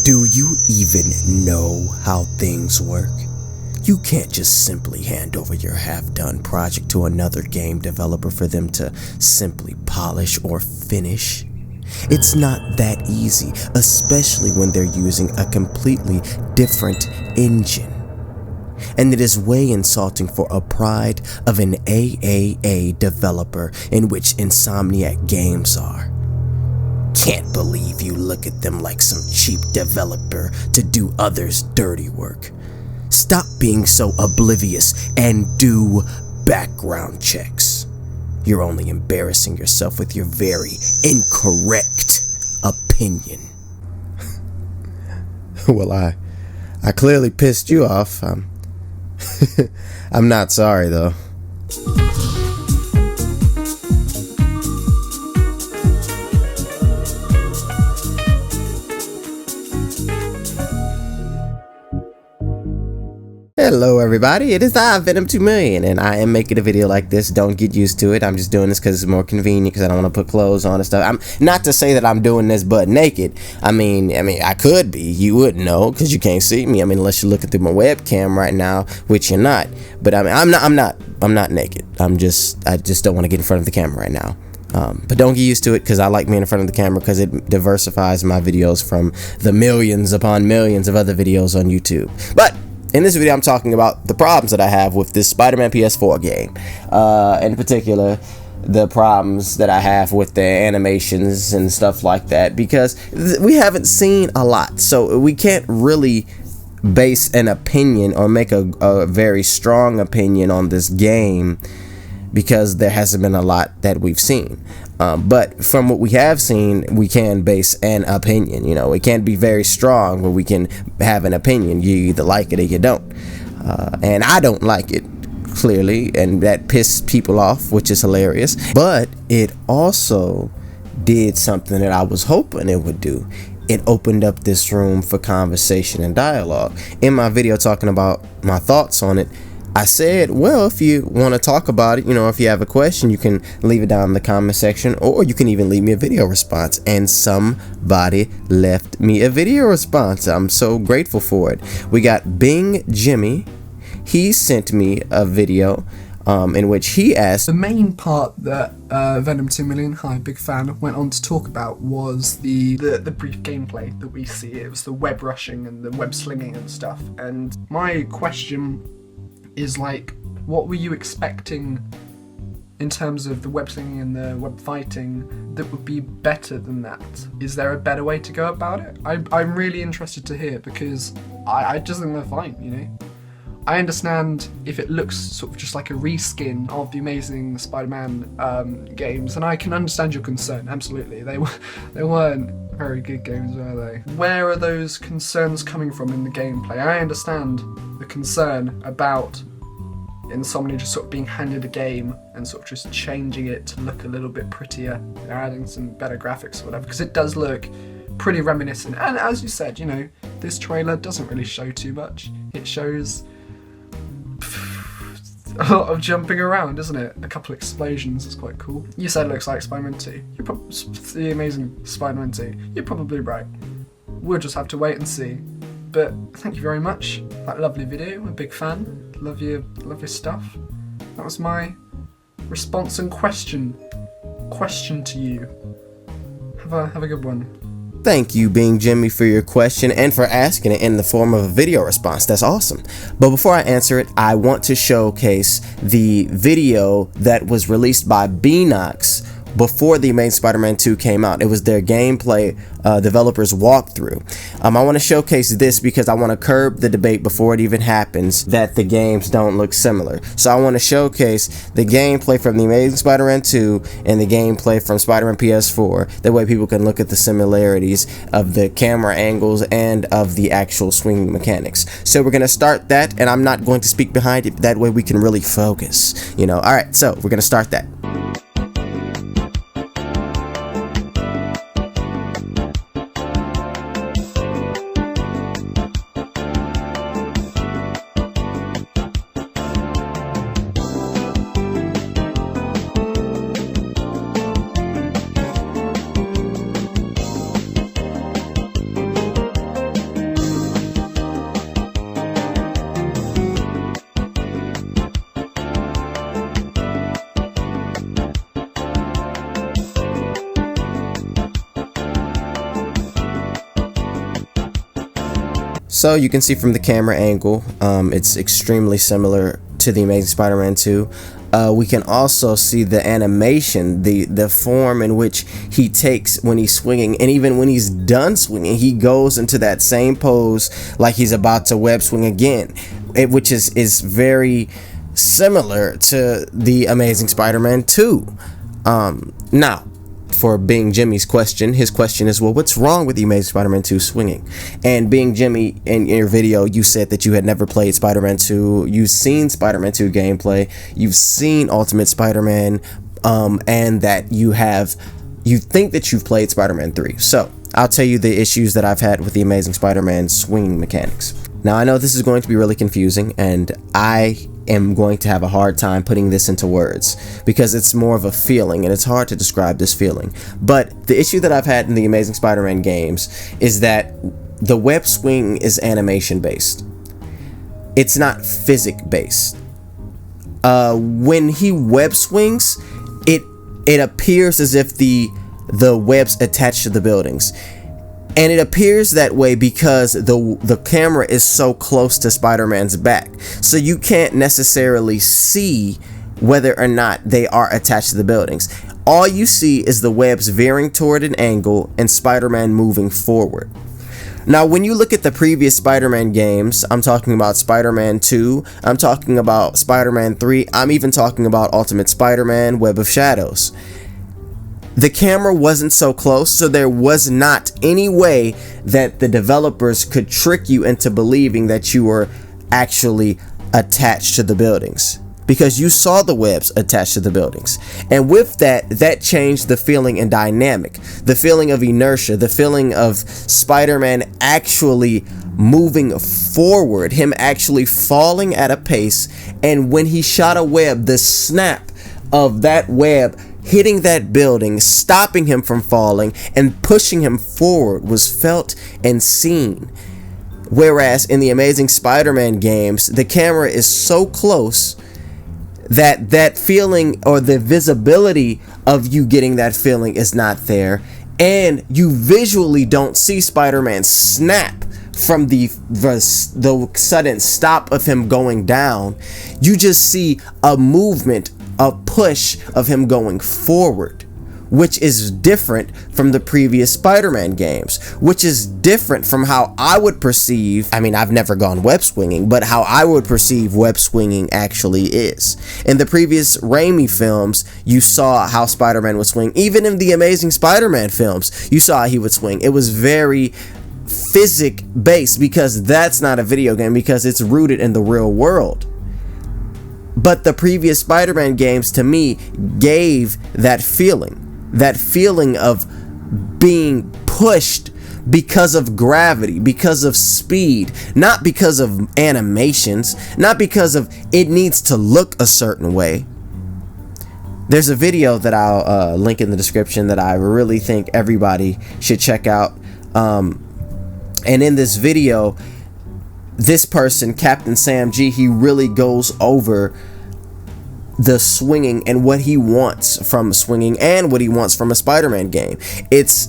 Do you even know how things work? You can't just simply hand over your half-done project to another game developer for them to simply polish or finish. It's not that easy, especially when they're using a completely different engine. And it is way insulting for a pride of an AAA developer in which Insomniac Games are. Can't believe you look at them like some cheap developer to do others' dirty work. Stop being so oblivious and do background checks. You're only embarrassing yourself with your very incorrect opinion. Well, I clearly pissed you off. I'm not sorry though. Hello everybody, it is I, Venom 2 million, and I am making a video like this. Don't get used to it. I'm just doing this because it's more convenient, because I don't want to put clothes on and stuff. I'm not to say that I'm doing this butt naked. I mean I could be. You wouldn't know because you can't see me. Unless you're looking through my webcam right now, which you're not. But I'm not naked. I just don't want to get in front of the camera right now. But don't get used to it, because I like being in front of the camera because it diversifies my videos from the millions upon millions of other videos on YouTube. But in this video, I'm talking about the problems that I have with this Spider-Man PS4 game. In particular, the problems that I have with the animations and stuff like that, because we haven't seen a lot. So we can't really base an opinion or make a very strong opinion on this game, because there hasn't been a lot that we've seen. But from what we have seen, we can base an opinion. It can't be very strong, but we can have an opinion. You either like it or you don't. And I don't like it, clearly, and that pissed people off, which is hilarious. But it also did something that I was hoping it would do. It opened up this room for conversation and dialogue. In my video talking about my thoughts on it, I said, well, if you want to talk about it, if you have a question, you can leave it down in the comment section, or you can even leave me a video response. And somebody left me a video response. I'm so grateful for it. We got Bing Jimmy. He sent me a video in which he asked... The main part that Venom 2 million, hi, big fan, went on to talk about was the brief gameplay that we see. It was the web rushing and the web slinging and stuff. And my question is, what were you expecting in terms of the web slinging and the web fighting that would be better than that? Is there a better way to go about it? I'm really interested to hear, because I just think they're fine, I understand if it looks sort of just like a reskin of the Amazing Spider-Man games, and I can understand your concern, absolutely. They weren't very good games, were they? Where are those concerns coming from in the gameplay? I understand the concern about Insomnia just sort of being handed a game and sort of just changing it to look a little bit prettier, adding some better graphics or whatever, because it does look pretty reminiscent. And as you said, this trailer doesn't really show too much. It shows a lot of jumping around, isn't it? A couple explosions, it's quite cool. You said it looks like Spider-Man 2. The Amazing Spider-Man 2. You're probably right. We'll just have to wait and see. But thank you very much. That lovely video, I'm a big fan. Love your stuff. That was my response and question to you. Have a good one. Thank you, Bing Jimmy, for your question and for asking it in the form of a video response. That's awesome. But before I answer it, I want to showcase the video that was released by Beanox before the Amazing Spider-Man 2 came out. It was their gameplay developers walkthrough. I want to showcase this because I want to curb the debate before it even happens that the games don't look similar. So I want to showcase the gameplay from the Amazing Spider-Man 2 and the gameplay from Spider-Man PS4. That way people can look at the similarities of the camera angles and of the actual swinging mechanics. So we're going to start that, and I'm not going to speak behind it. That way we can really focus. Alright, so we're going to start that. So you can see from the camera angle, it's extremely similar to the Amazing Spider-Man 2. We can also see the animation, the form in which he takes when he's swinging, and even when he's done swinging, he goes into that same pose like he's about to web swing again, which is very similar to the Amazing Spider-Man 2. Now, for Being Jimmy's question, his question is, well, what's wrong with the Amazing Spider-Man 2 swinging? And Being Jimmy, in your video, you said that you had never played Spider-Man 2. You've seen Spider-Man 2 gameplay. You've seen Ultimate Spider-Man, and that you think that you've played Spider-Man 3. So I'll tell you the issues that I've had with the Amazing Spider-Man swinging mechanics. Now, I know this is going to be really confusing, and I am going to have a hard time putting this into words because it's more of a feeling and it's hard to describe this feeling. But the issue that I've had in the Amazing Spider-Man games is that the web swing is animation based. It's not physics based. When he web swings, it appears as if the webs attach to the buildings. And it appears that way because the camera is so close to Spider-Man's back. So you can't necessarily see whether or not they are attached to the buildings. All you see is the webs veering toward an angle and Spider-Man moving forward. Now, when you look at the previous Spider-Man games, I'm talking about Spider-Man 2, I'm talking about Spider-Man 3, I'm even talking about Ultimate Spider-Man, Web of Shadows. The camera wasn't so close, so there was not any way that the developers could trick you into believing that you were actually attached to the buildings, because you saw the webs attached to the buildings. And with that changed the feeling and dynamic, the feeling of inertia, the feeling of Spider-Man actually moving forward, him actually falling at a pace, and when he shot a web, the snap of that web hitting that building, stopping him from falling, and pushing him forward was felt and seen. Whereas in the Amazing Spider-Man games, the camera is so close that that feeling or the visibility of you getting that feeling is not there, and you visually don't see Spider-Man snap from the sudden stop of him going down. You just see a movement, a push of him going forward, which is different from the previous Spider-Man games, which is different from how I would perceive, I mean, I've never gone web swinging, but how I would perceive web swinging actually is. In the previous Raimi films, you saw how Spider-Man would swing. Even in the Amazing Spider-Man films, you saw how he would swing. It was very physics based because that's not a video game, because it's rooted in the real world. But the previous Spider-Man games, to me, gave that feeling of being pushed because of gravity, because of speed, not because of animations, not because of it needs to look a certain way. There's a video that I'll link in the description that I really think everybody should check out. And in this video, this person, Captain Sam G, he really goes over the swinging and what he wants from swinging and what he wants from a Spider-Man game. It's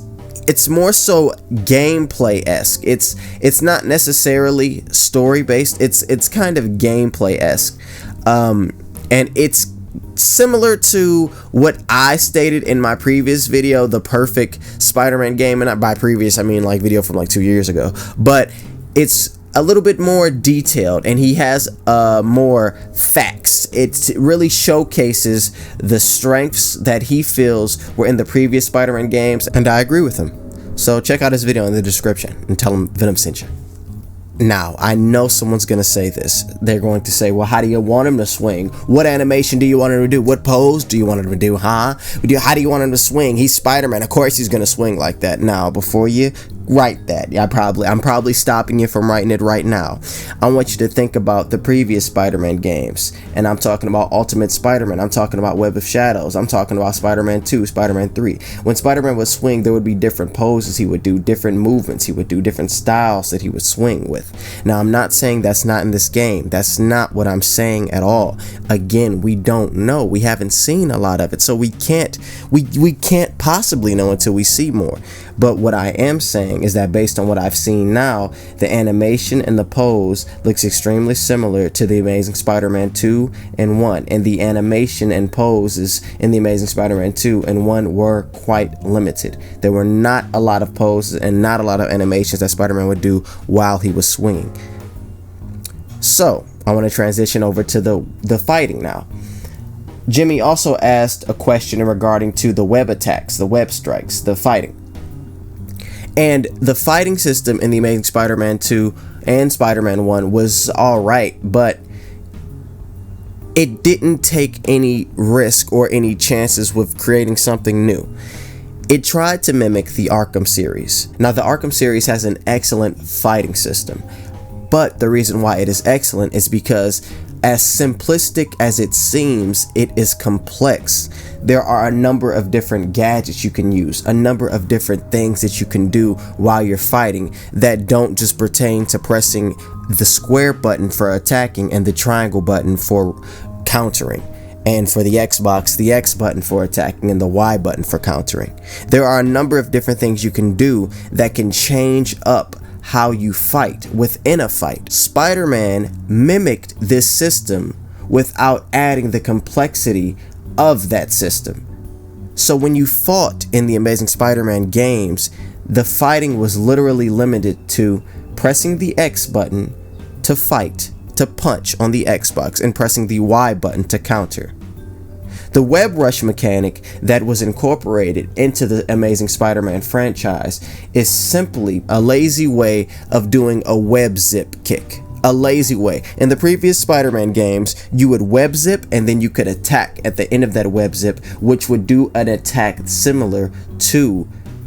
more so gameplay-esque. It's not necessarily story-based. It's kind of gameplay-esque. And it's similar to what I stated in my previous video, the perfect Spider-Man game, and not by previous I mean like video from like 2 years ago, but it's a little bit more detailed and he has more facts. It really showcases the strengths that he feels were in the previous Spider-Man games, and I agree with him. So check out his video in the description and tell him Venom sent you. Now, I know someone's going to say this. They're going to say, well, how do you want him to swing? What animation do you want him to do? What pose do you want him to do, huh? How do you want him to swing? He's Spider-Man. Of course he's going to swing like that. Now, before you write that, I'm probably stopping you from writing it right now. I want you to think about the previous Spider-Man games. And I'm talking about Ultimate Spider-Man. I'm talking about Web of Shadows. I'm talking about Spider-Man 2, Spider-Man 3. When Spider-Man would swing, there would be different poses he would do, different movements he would do, different styles that he would swing with. Now, I'm not saying that's not in this game. That's not what I'm saying at all. Again, we don't know. We haven't seen a lot of it, so we can't possibly know until we see more. But what I am saying is that based on what I've seen now, the animation and the pose looks extremely similar to the Amazing Spider-Man 2 and 1, and the animation and poses in the Amazing Spider-Man 2 and 1 were quite limited. There were not a lot of poses and not a lot of animations that Spider-Man would do while he was swinging. So I want to transition over to the fighting now. Jimmy also asked a question regarding to the web attacks, the web strikes, the fighting. And the fighting system in the Amazing Spider-Man 2 and Spider-Man 1 was alright, but it didn't take any risk or any chances with creating something new. It tried to mimic the Arkham series. Now, the Arkham series has an excellent fighting system, but the reason why it is excellent is because as simplistic as it seems, it is complex. There are a number of different gadgets you can use, a number of different things that you can do while you're fighting that don't just pertain to pressing the square button for attacking and the triangle button for countering. And for the Xbox, the X button for attacking and the Y button for countering. There are a number of different things you can do that can change up how you fight within a fight. Spider-Man mimicked this system without adding the complexity of that system. So when you fought in the Amazing Spider-Man games, the fighting was literally limited to pressing the X button to fight, to punch on the Xbox, and pressing the Y button to counter. The web rush mechanic that was incorporated into the Amazing Spider-Man franchise is simply a lazy way of doing a web zip kick. A lazy way. In the previous Spider-Man games, you would web zip and then you could attack at the end of that web zip, which would do an attack similar to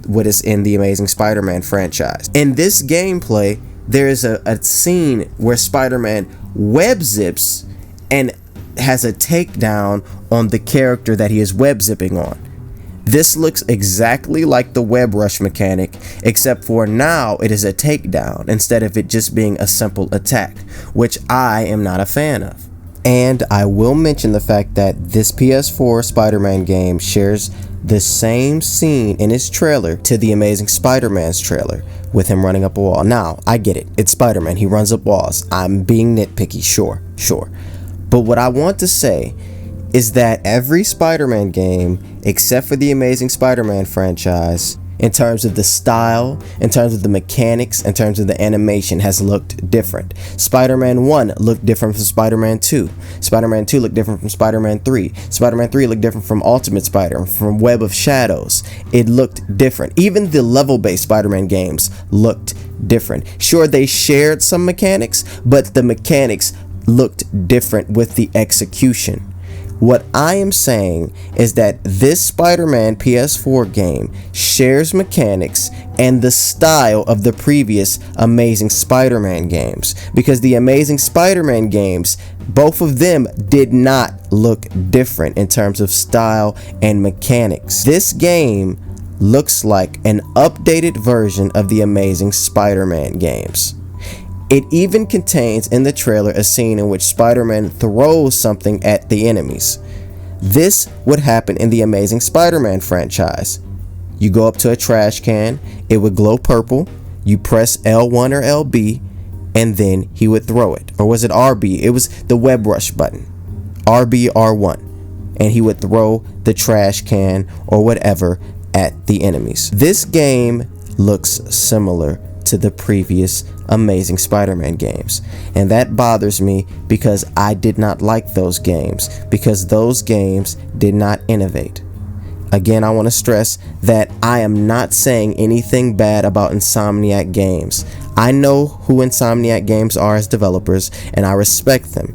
what is in the Amazing Spider-Man franchise. In this gameplay, there is a scene where Spider-Man web zips and has a takedown on the character that he is web zipping on. This looks exactly like the web rush mechanic, except for now it is a takedown instead of it just being a simple attack, which I am not a fan of. And I will mention the fact that this PS4 Spider-Man game shares the same scene in its trailer to the Amazing Spider-Man's trailer, with him running up a wall. Now, I get it. It's Spider-Man. He runs up walls. I'm being nitpicky, sure. But what I want to say is that every Spider-Man game, except for the Amazing Spider-Man franchise, in terms of the style, in terms of the mechanics, in terms of the animation, has looked different. Spider-Man 1 looked different from Spider-Man 2. Spider-Man 2 looked different from Spider-Man 3. Spider-Man 3 looked different from Ultimate Spider, from Web of Shadows. It looked different. Even the level-based Spider-Man games looked different. Sure, they shared some mechanics, but the mechanics looked different with the execution. What I am saying is that this Spider-Man PS4 game shares mechanics and the style of the previous Amazing Spider-Man games, because the Amazing Spider-Man games, both of them did not look different in terms of style and mechanics. This game looks like an updated version of the Amazing Spider-Man games. It even contains in the trailer a scene in which Spider-Man throws something at the enemies. This would happen in the Amazing Spider-Man franchise. You go up to a trash can, it would glow purple, you press L1 or LB, and then he would throw it. Or was it RB? It was the web rush button. RB, R1. And he would throw the trash can or whatever at the enemies. This game looks similar to the previous Amazing Spider-Man games, and that bothers me because I did not like those games, because those games did not innovate. Again, I want to stress that I am not saying anything bad about Insomniac Games. I know who Insomniac Games are as developers, and I respect them.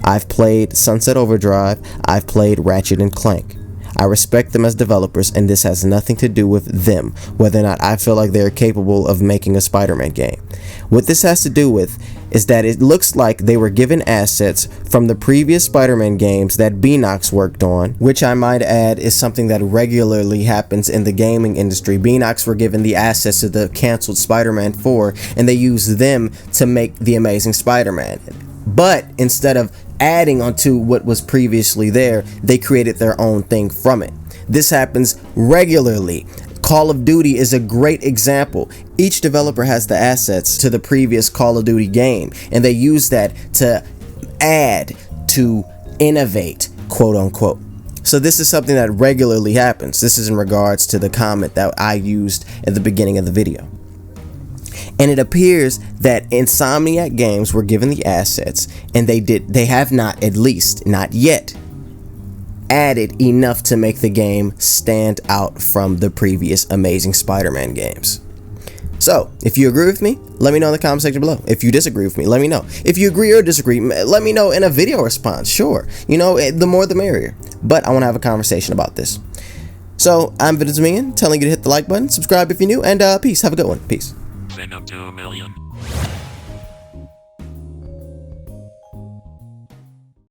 I've played Sunset Overdrive, I've played Ratchet and Clank. I respect them as developers, and this has nothing to do with them, whether or not I feel like they're capable of making a Spider-Man game. What this has to do with is that it looks like they were given assets from the previous Spider-Man games that Beenox worked on, which I might add is something that regularly happens in the gaming industry. Beenox were given the assets of the canceled Spider-Man 4, and they used them to make the Amazing Spider-Man. But instead of adding onto what was previously there, they created their own thing from it. This happens regularly. Call of Duty is a great example. Each developer has the assets to the previous Call of Duty game, and they use that to add, to innovate, quote unquote. So this is something that regularly happens. This is in regards to the comment that I used at the beginning of the video. And it appears that Insomniac Games were given the assets, and they have not, at least not yet, added enough to make the game stand out from the previous Amazing Spider-Man games. So, if you agree with me, let me know in the comment section below. If you disagree with me, let me know. If you agree or disagree, let me know in a video response. Sure, you know, the more the merrier. But I want to have a conversation about this. So, I'm Venom 2 Million, telling you to hit the like button, subscribe if you're new, and peace. Have a good one. Peace. Venom 2 Million.